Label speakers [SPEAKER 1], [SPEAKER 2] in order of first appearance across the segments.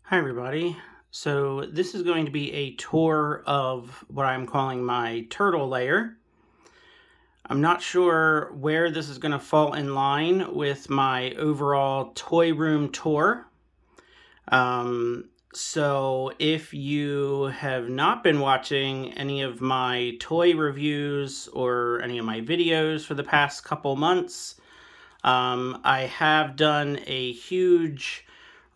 [SPEAKER 1] Hi everybody. So this is going to be a tour of what I'm calling my Turtle Lair. I'm not sure where this is going to fall in line with my overall toy room tour. So if you have not been watching any of my toy reviews or any of my videos for the past couple months, I have done a huge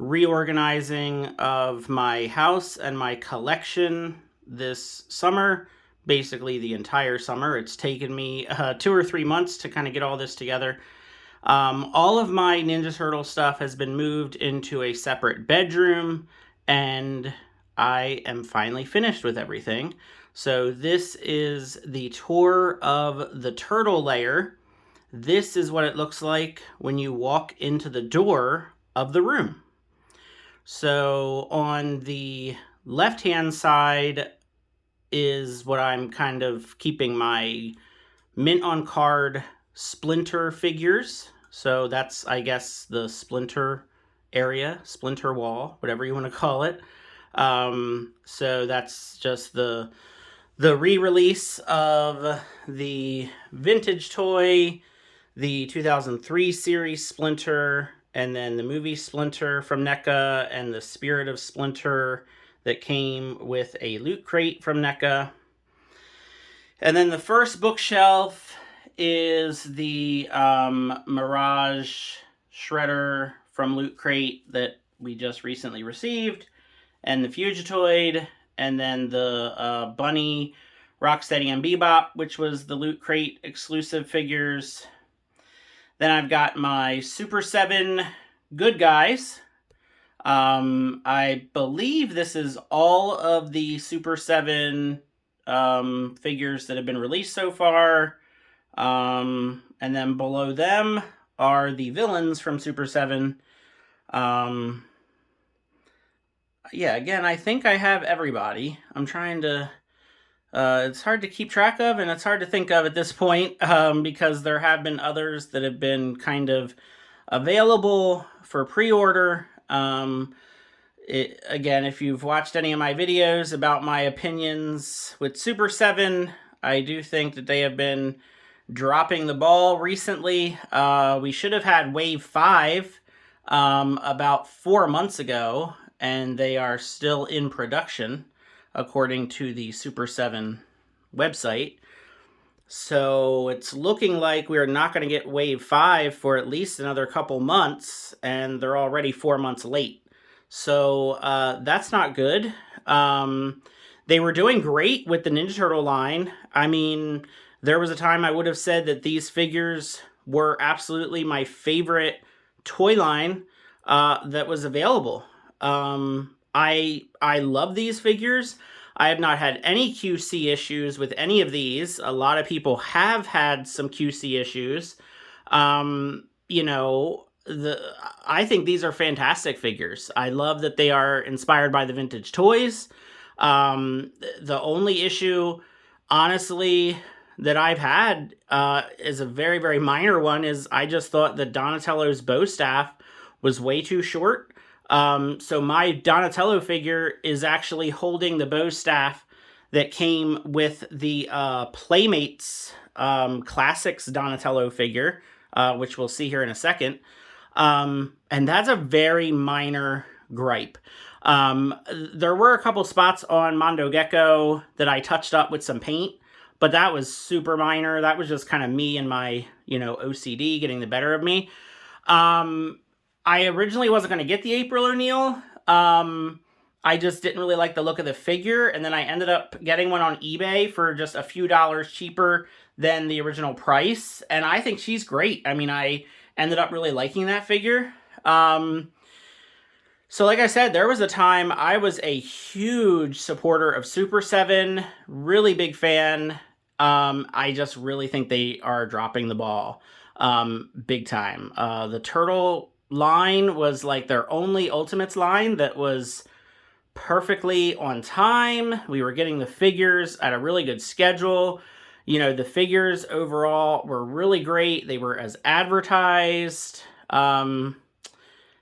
[SPEAKER 1] reorganizing of my house and my collection this summer, basically the entire summer. It's taken me 2 or 3 months to kind of get all this together. All of my Ninja Turtle stuff has been moved into a separate bedroom, and I am finally finished with everything. So this is the tour of the Turtle Lair. This is what it looks like when you walk into the door of the room. So on the left-hand side is what I'm kind of keeping my mint on card Splinter figures. So that's, I guess, the Splinter area, Splinter wall, whatever you want to call it. So that's just the re-release of the vintage toy, the 2003 series Splinter, and then the movie Splinter from NECA, and the Spirit of Splinter that came with a loot crate from NECA. And then the first bookshelf is the Mirage Shredder from Loot Crate that we just recently received, and the Fugitoid, and then the Bunny, Rocksteady, and Bebop, which was the Loot Crate exclusive figures. Then I've got my Super7 Good Guys. I believe this is all of the Super7 figures that have been released so far. And then below them are the villains from Super7. Yeah, again, I think I have everybody. I'm trying to... it's hard to keep track of, and it's hard to think of at this point, because there have been others that have been kind of available for pre-order. Again, if you've watched any of my videos about my opinions with Super7, I do think that they have been dropping the ball recently. We should have had Wave 5 about 4 months ago, and they are still in production, according to the Super7 website. So it's looking like we're not going to get Wave 5 for at least another couple months, and they're already 4 months late. So that's not good. They were doing great with the Ninja Turtle line. I mean, there was a time I would have said that these figures were absolutely my favorite toy line that was available. I love these figures. I have not had any QC issues with any of these. A lot of people have had some QC issues. You know, I think these are fantastic figures. I love that they are inspired by the vintage toys. The only issue, honestly, that I've had is a very, very minor one, is I just thought that Donatello's bow staff was way too short. So my Donatello figure is actually holding the bow staff that came with the Playmates Classics Donatello figure, which we'll see here in a second. And that's a very minor gripe. There were a couple spots on Mondo Gecko that I touched up with some paint, but that was super minor. That was just kind of me and my, OCD getting the better of me. I originally wasn't going to get the April O'Neil. I just didn't really like the look of the figure, and then I ended up getting one on eBay for just a few dollars cheaper than the original price, and I think she's great. I mean, I ended up really liking that figure. So like I said, there was a time I was a huge supporter of Super7, really big fan. I just really think they are dropping the ball big time. The Turtle line was like their only Ultimates line that was perfectly on time. We were getting the figures at a really good schedule. The figures overall were really great. They were as advertised.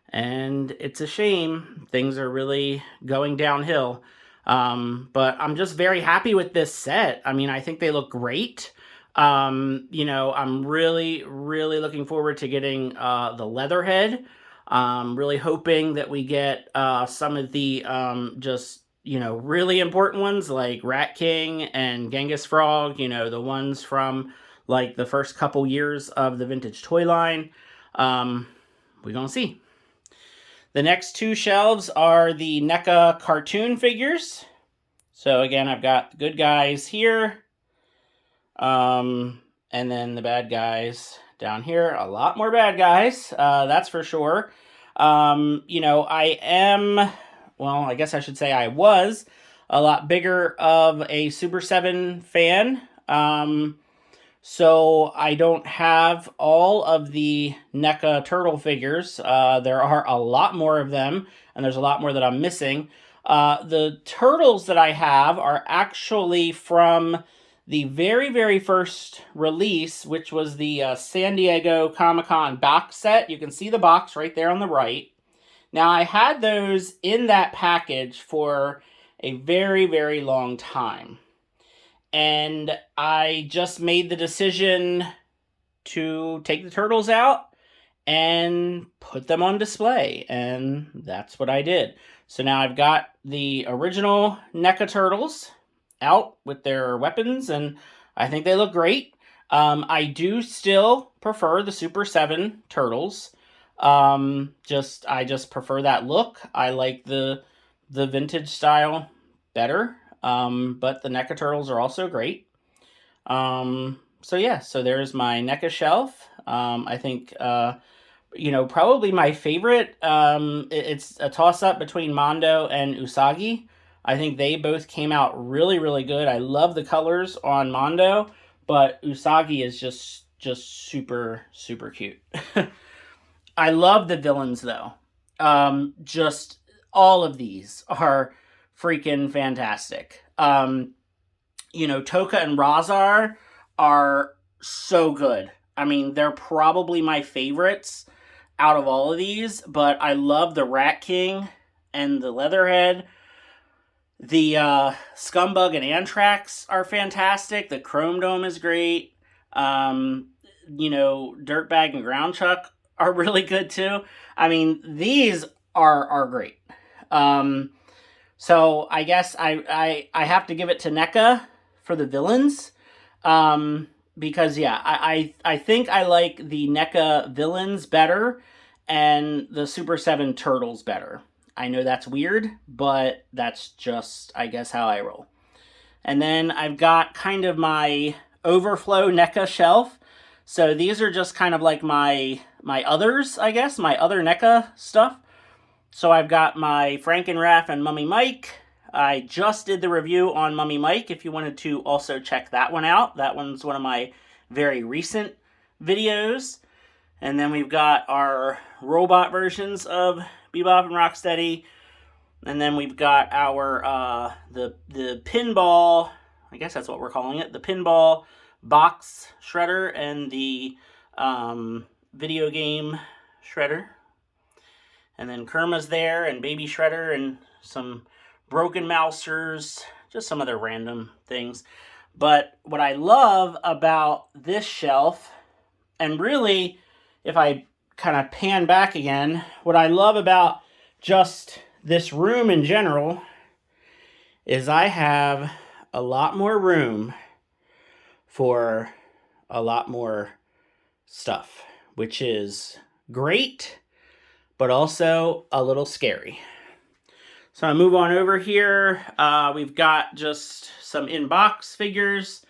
[SPEAKER 1] and it's a shame. Things are really going downhill. But I'm just very happy with this set. I mean, I think they look great. You know, I'm really, really looking forward to getting the Leatherhead. Really hoping that we get some of the just, you know, really important ones like Rat King and Genghis Frog, you know, the ones from like the first couple years of the vintage toy line. We're gonna see. The next two shelves are the NECA cartoon figures. So again, I've got the good guys here. And then the bad guys down here. A lot more bad guys, that's for sure. You know, I am, well, I guess I should say I was a lot bigger of a Super 7 fan. So I don't have all of the NECA Turtle figures. There are a lot more of them, and there's a lot more that I'm missing. The Turtles that I have are actually from the very, very first release, which was the San Diego Comic-Con box set. You can see the box right there on the right. Now, I had those in that package for a very, very long time. And I just made the decision to take the Turtles out and put them on display. And that's what I did. So now I've got the original NECA Turtles out with their weapons, and I think they look great. I do still prefer the Super 7 Turtles. I just prefer that look. I like the vintage style better. But the NECA Turtles are also great. So yeah, so there's my NECA shelf. I think, you know, probably my favorite, it's a toss-up between Mondo and Usagi. I think they both came out really, really good. I love the colors on Mondo, but Usagi is just super, super cute. I love the villains, though. Just all of these are freaking fantastic. You know, Toka and Razar are so good. I mean, they're probably my favorites out of all of these, but I love the Rat King and the Leatherhead. The Scumbug and Anthrax are fantastic. The Chrome Dome is great. You know, Dirtbag and Ground Chuck are really good too. I mean, these are great. So I guess I have to give it to NECA for the villains. Because yeah, I think I like the NECA villains better and the Super 7 Turtles better. I know that's weird, but that's just, I guess, how I roll. And then I've got kind of my Overflow NECA shelf. So these are just kind of like my others, I guess, my other NECA stuff. So I've got my Frankenraff and Mummy Mike. I just did the review on Mummy Mike if you wanted to also check that one out. That one's one of my very recent videos. And then we've got our robot versions of Bebop and Rocksteady. And then we've got our, the pinball, I guess that's what we're calling it, the pinball box shredder and the video game shredder. And then Kerma's there, and Baby Shredder, and some Broken Mousers, just some other random things. But what I love about this shelf, and really, if I kind of pan back again, what I love about just this room in general is I have a lot more room for a lot more stuff, which is great, but also a little scary. So I move on over here. We've got just some in-box figures.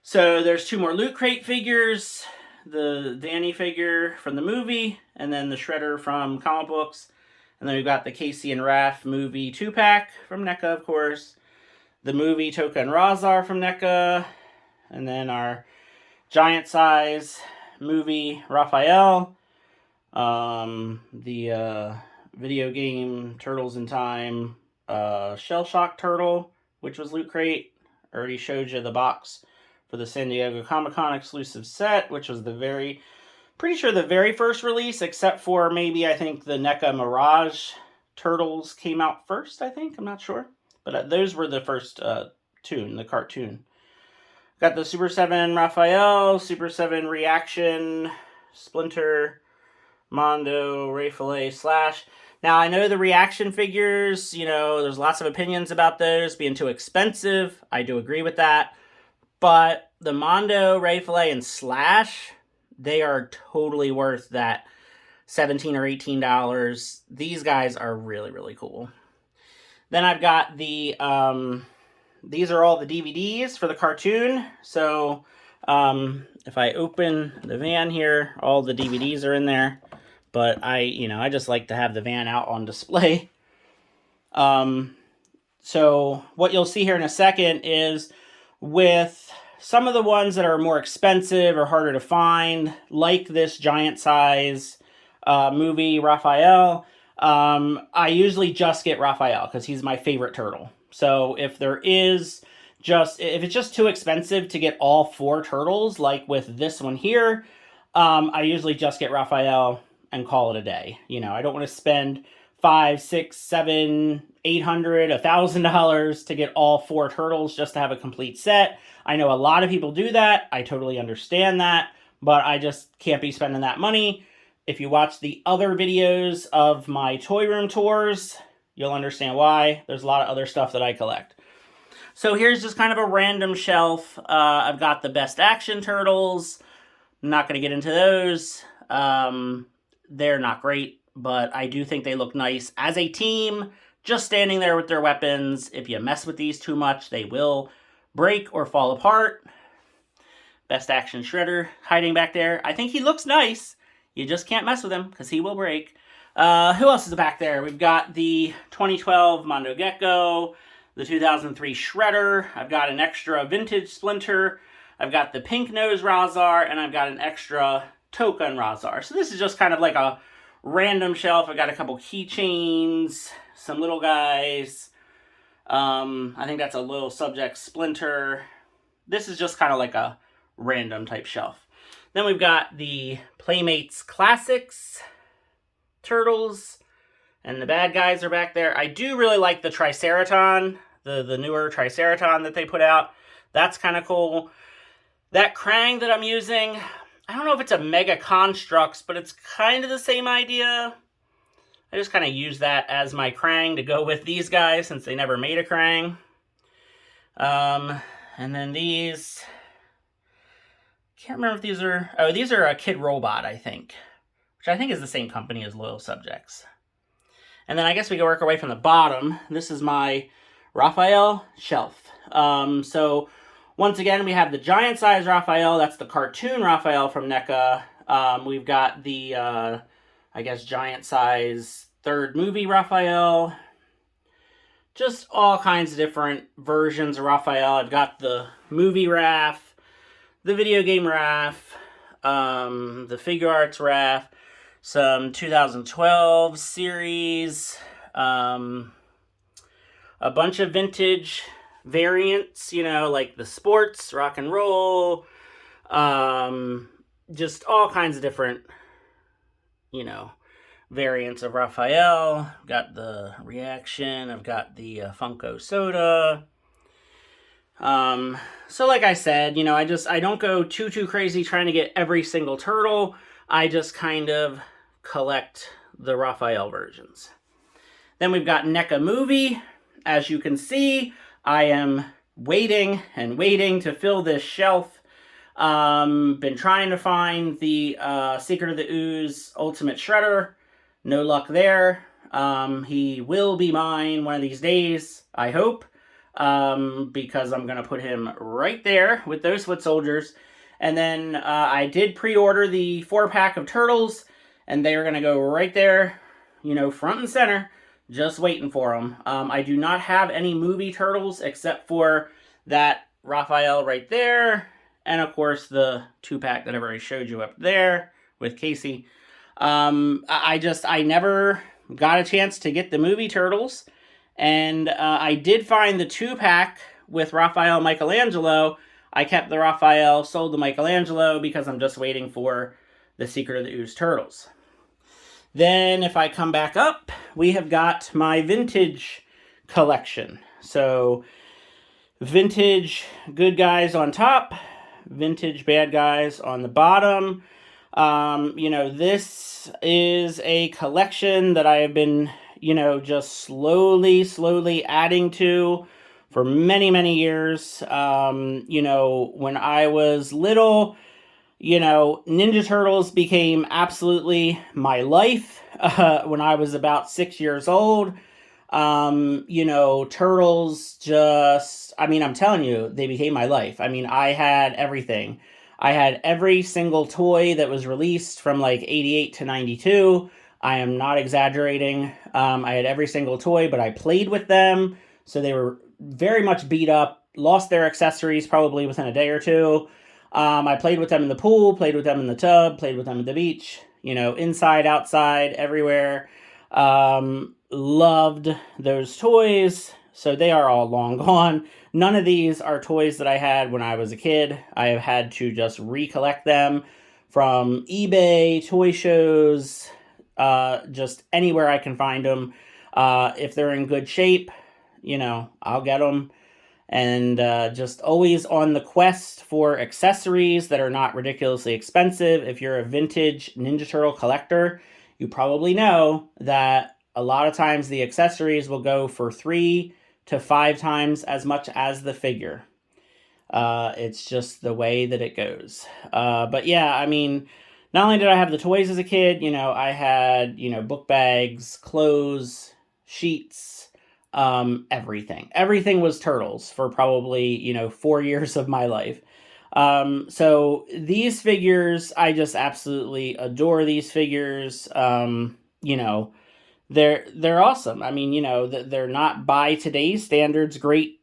[SPEAKER 1] So there's two more Loot Crate figures, the Danny figure from the movie, and then the Shredder from comic books. And then we've got the Casey and Raph movie 2-pack from NECA, of course. The movie Toka and Razar from NECA. And then our giant size movie Raphael. The video game Turtles in Time Shell Shock Turtle, which was Loot Crate. Already showed you the box for the San Diego Comic-Con exclusive set, which was the very Pretty sure the very first release, except for maybe I think the NECA Mirage Turtles came out first, I think. I'm not sure. But those were the first the cartoon. Got the Super 7 Raphael, Super 7 Reaction, Splinter, Mondo, Raphael, Slash. Now, I know the reaction figures, there's lots of opinions about those being too expensive. I do agree with that. But the Mondo, Raphael, and Slash, they are totally worth that $17 or $18. These guys are really, really cool. Then I've got the, these are all the DVDs for the cartoon. So if I open the van here, all the DVDs are in there. But I just like to have the van out on display. So what you'll see here in a second is with some of the ones that are more expensive or harder to find, like this giant size movie Raphael, I usually just get Raphael because he's my favorite turtle. So if it's just too expensive to get all 4 turtles, like with this one here, I usually just get Raphael and call it a day. I don't want to spend $500, $600, $700, $800, $1,000 to get all 4 turtles just to have a complete set. I know a lot of people do that. I totally understand that, but I just can't be spending that money. If you watch the other videos of my toy room tours, you'll understand why. There's a lot of other stuff that I collect. So here's just kind of a random shelf. I've got the Best Action Turtles. I'm not going to get into those. They're not great, but I do think they look nice as a team, just standing there with their weapons. If you mess with these too much, they will break or fall apart. Best Action Shredder hiding back there. I think he looks nice. You just can't mess with him because he will break. Who else is back there? We've got the 2012 Mondo Gecko, the 2003 Shredder. I've got an extra vintage Splinter. I've got the pink nose Razar, and I've got an extra token Razar. So this is just kind of like a random shelf. I've got a couple keychains, some little guys. I think that's a little subject Splinter. This is just kind of like a random type shelf. Then we've got the Playmates Classics Turtles, and the bad guys are back there. I do really like the Triceraton, the newer Triceraton that they put out. That's kind of cool. That Krang that I'm using, I don't know if it's a Mega Constructs, but it's kind of the same idea. I just kind of use that as my Krang to go with these guys since they never made a Krang. And then these, can't remember if these are a Kid Robot, I think, which I think is the same company as Loyal Subjects. And then I guess we can work our way from the bottom. This is my Raphael shelf. So once again, we have the giant size Raphael. That's the cartoon Raphael from NECA. We've got the, I guess, giant size third movie Raphael. Just all kinds of different versions of Raphael. I've got the movie Raph, the video game Raph, the figure arts Raph, some 2012 series, a bunch of vintage variants, like the sports, rock and roll, just all kinds of different, variants of Raphael. I've got the Reaction, I've got the Funko Soda. So like I said, I don't go too crazy trying to get every single turtle. I just kind of collect the Raphael versions. Then we've got NECA Movie. As you can see, I am waiting to fill this shelf. Been trying to find the Secret of the Ooze Ultimate Shredder. No luck there. He will be mine one of these days, I hope, because I'm going to put him right there with those foot soldiers. And then I did pre-order the 4-pack of turtles, and they are going to go right there, front and center, just waiting for them. I do not have any movie turtles except for that Raphael right there, and of course the 2-pack that I've already showed you up there with Casey. I never got a chance to get the movie turtles, and I did find the 2-pack with Raphael and Michelangelo. I kept the Raphael, sold the Michelangelo because I'm just waiting for the Secret of the Ooze Turtles. Then if I come back up, we have got my vintage collection. So vintage good guys on top, vintage bad guys on the bottom. You know, this is a collection that I have been, you know, just slowly adding to for many years. You know, when I was little, you know, Ninja Turtles became absolutely my life. When I was about 6 years old, you know, Turtles just, I mean, I'm telling you, they became my life. I mean, I had everything. I had every single toy that was released from like 88 to 92. I am not exaggerating. I had every single toy, but I played with them. So they were very much beat up, lost their accessories probably within a day or two. I played with them in the pool, played with them in the tub, played with them at the beach, you know, inside, outside, everywhere. Loved those toys. So they are all long gone. None of these are toys that I had when I was a kid. I have had to just recollect them from eBay, toy shows, just anywhere I can find them. If they're in good shape, you know, I'll get them. And just always on the quest for accessories that are not ridiculously expensive. If you're a vintage Ninja Turtle collector, you probably know that a lot of times the accessories will go for 3 to 5 times as much as the figure. It's just the way that it goes. But yeah, I mean, not only did I have the toys as a kid, you know, I had, you know, book bags, clothes, sheets, everything. Everything was Turtles for probably, you know, 4 years of my life. So these figures, I just absolutely adore these figures. You know, they're awesome. I mean, you know, they're not by today's standards great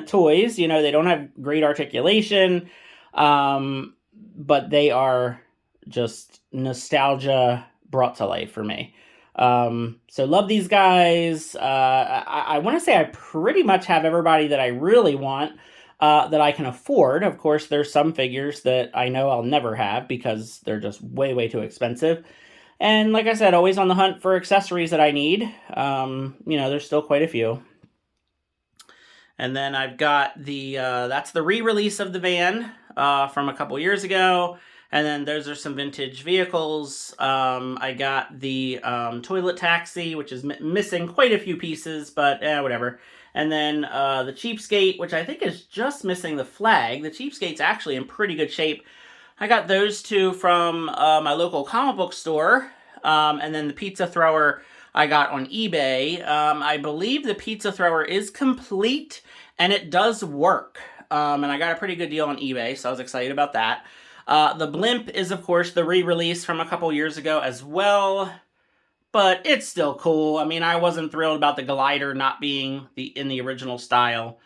[SPEAKER 1] toys. You know, they don't have great articulation, but they are just nostalgia brought to life for me. So love these guys. I want to say I pretty much have everybody that I really want, that I can afford. Of course, there's some figures that I know I'll never have because they're just way too expensive. And like I said, always on the hunt for accessories that I need. You know, there's still quite a few. And then I've got the, that's the re-release of the van, from a couple years ago. And then those are some vintage vehicles. I got the toilet taxi, which is missing quite a few pieces, but whatever. And then the Cheapskate, which I think is just missing the flag. The Cheapskate's actually in pretty good shape. I got those two from my local comic book store. And then the pizza thrower I got on eBay. I believe the pizza thrower is complete and it does work. And I got a pretty good deal on eBay, so I was excited about that. The blimp is, of course, the re-release from a couple years ago as well, but it's still cool. I mean, I wasn't thrilled about the glider not being in the original style,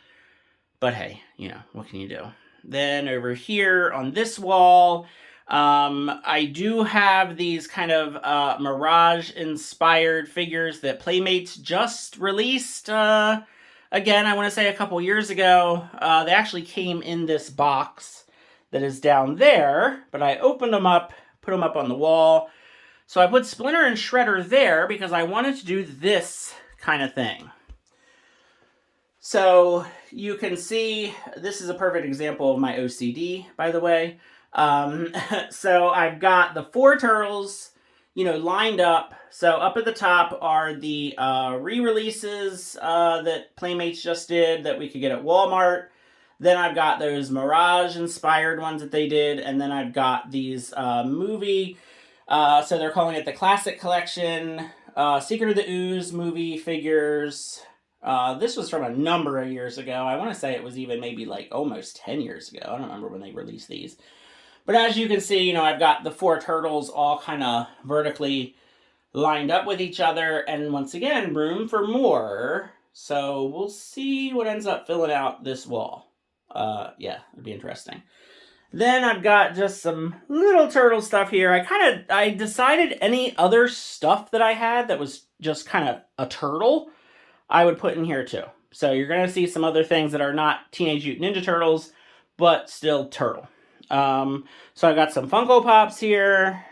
[SPEAKER 1] but hey, you know, what can you do? Then over here on this wall, I do have these kind of Mirage-inspired figures that Playmates just released, again, I want to say a couple years ago. They actually came in this box that is down there, but I opened them up, put them up on the wall. So I put Splinter and Shredder there because I wanted to do this kind of thing. So you can see, this is a perfect example of my OCD, by the way. So I've got the 4 turtles, you know, lined up. So up at the top are the re-releases that Playmates just did that we could get at Walmart. Then I've got those Mirage-inspired ones that they did. And then I've got these movie, so they're calling it the Classic Collection, Secret of the Ooze movie figures. This was from a number of years ago. I want to say it was even maybe like almost 10 years ago. I don't remember when they released these. But as you can see, you know, I've got the 4 turtles all kind of vertically lined up with each other. And once again, room for more. So we'll see what ends up filling out this wall. Yeah, it'd be interesting. Then I've got just some little turtle stuff here. I decided any other stuff that I had that was just kind of a turtle, I would put in here too. So you're going to see some other things that are not Teenage Mutant Ninja Turtles, but still turtle. So I got some Funko Pops here.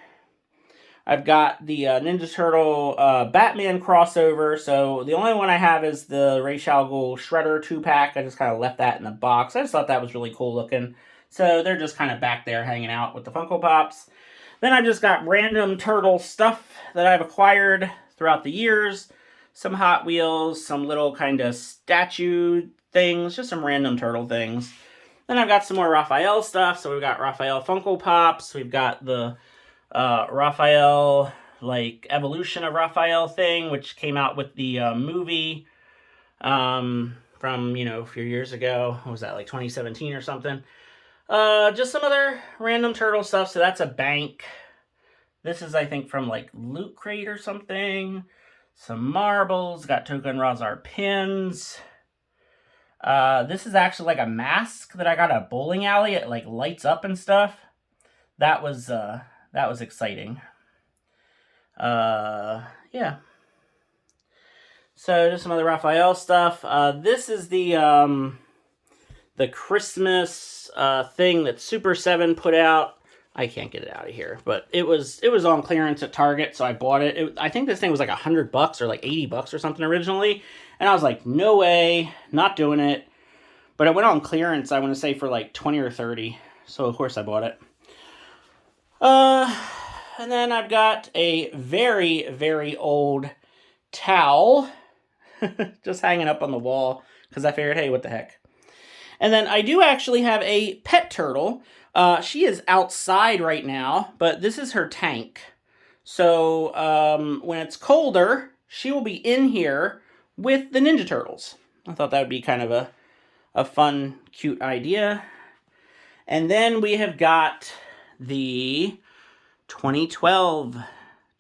[SPEAKER 1] I've got the Ninja Turtle Batman crossover. So the only one I have is the Ra's al Ghul Shredder 2-pack. I just kind of left that in the box. I just thought that was really cool looking. So they're just kind of back there hanging out with the Funko Pops. Then I've just got random turtle stuff that I've acquired throughout the years. Some Hot Wheels, some little kind of statue things, just some random turtle things. Then I've got some more Raphael stuff. So we've got Raphael Funko Pops. We've got the Raphael, like, Evolution of Raphael thing, which came out with the movie from, you know, a few years ago. What was that, like 2017 or something? Just some other random turtle stuff. So that's a bank. This is, I think, from, like, Loot Crate or something. Some marbles. Got Token Razar pins. This is actually like a mask that I got at a bowling alley. It, like, lights up and stuff. That was exciting. Yeah. So just some other Raphael stuff. This is the Christmas thing that Super7 put out. I can't get it out of here, but it was on clearance at Target, so I bought it. I think this thing was like $100 or like $80 or something originally, and I was like, no way, not doing it. But it went on clearance, I want to say, for like 20 or 30, so of course I bought it. And then I've got a very, very old towel just hanging up on the wall because I figured, hey, what the heck. And then I do actually have a pet turtle. She is outside right now, but this is her tank. So when it's colder, she will be in here with the Ninja Turtles. I thought that would be kind of a fun, cute idea. And then we have got the 2012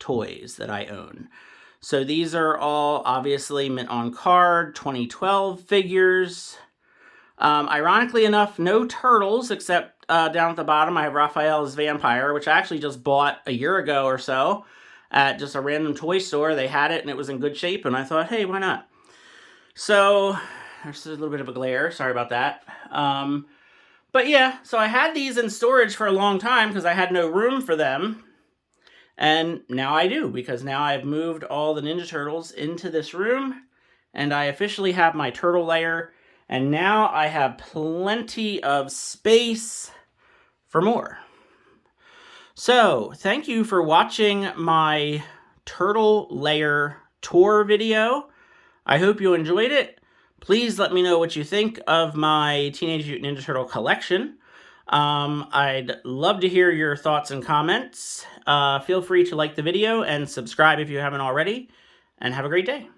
[SPEAKER 1] toys that I own. So these are all obviously mint on card 2012 figures. Ironically enough, no turtles except down at the bottom I have Raphael's Vampire, which I actually just bought a year ago or so at just a random toy store. They had it and it was in good shape, and I thought, hey, why not? So there's a little bit of a glare, sorry about that. But yeah, so I had these in storage for a long time because I had no room for them. And now I do, because now I've moved all the Ninja Turtles into this room, and I officially have my Turtle Lair, and now I have plenty of space for more. So, thank you for watching my Turtle Lair tour video. I hope you enjoyed it. Please let me know what you think of my Teenage Mutant Ninja Turtle collection. I'd love to hear your thoughts and comments. Feel free to like the video and subscribe if you haven't already, and have a great day.